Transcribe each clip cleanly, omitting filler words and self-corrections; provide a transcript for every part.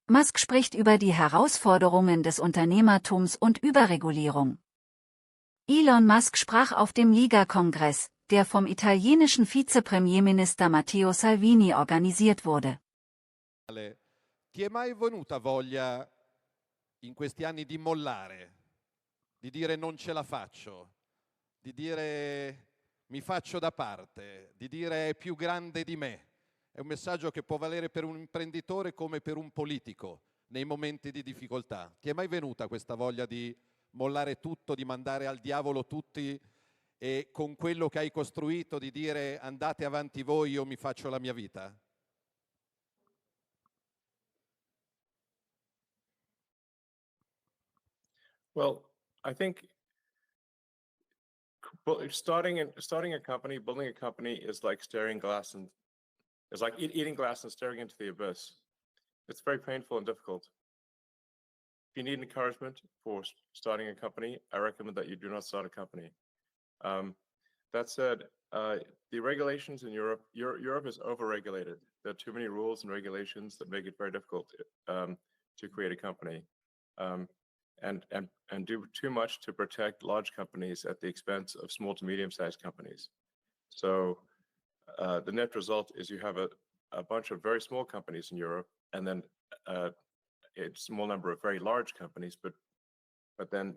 Musk spricht über die Herausforderungen des Unternehmertums und Überregulierung. Elon Musk sprach auf dem Liga-Kongress, der vom italienischen Vizepremierminister Matteo Salvini organisiert wurde. Ti è mai venuta voglia in questi anni di mollare, di dire non ce la faccio, di dire mi faccio da parte, di dire è più grande di me? È un messaggio che può valere per un imprenditore come per un politico nei momenti di difficoltà. Ti è mai venuta questa voglia di mollare tutto, di mandare al diavolo tutti e con quello che hai costruito di dire andate avanti voi, io mi faccio la mia vita? Well, I think starting a company, building a company is like staring glass and it's like eating glass and staring into the abyss. It's very painful and difficult. If you need encouragement for starting a company, I recommend that you do not start a company. That said, the regulations in Europe is overregulated. There are too many rules and regulations that make it very difficult to create a company. And do too much to protect large companies at the expense of small to medium-sized companies. So the net result is you have a bunch of very small companies in Europe, and then a small number of very large companies, but then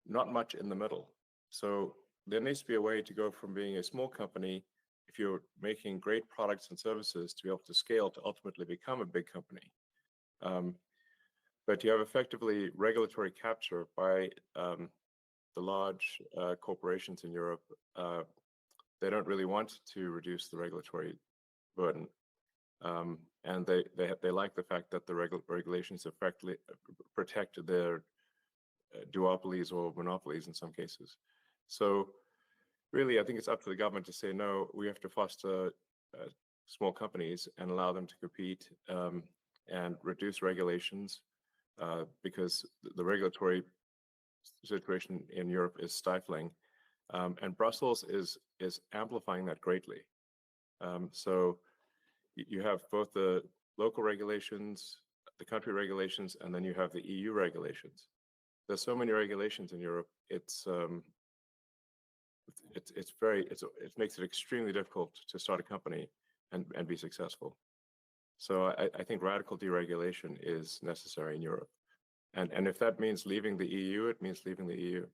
not much in the middle. So there needs to be a way to go from being a small company, if you're making great products and services, to be able to scale to ultimately become a big company. But you have effectively regulatory capture by the large corporations in Europe. They don't really want to reduce the regulatory burden, and they like the fact that the regulations effectively protect their duopolies or monopolies in some cases. So really, I think it's up to the government to say, no, we have to foster small companies and allow them to compete and reduce regulations. Because the regulatory situation in Europe is stifling, and Brussels is amplifying that greatly. So you have both the local regulations, the country regulations, and then you have the EU regulations. There's so many regulations in Europe. It makes it extremely difficult to start a company and be successful. So I think radical deregulation is necessary in Europe. And if that means leaving the EU, it means leaving the EU.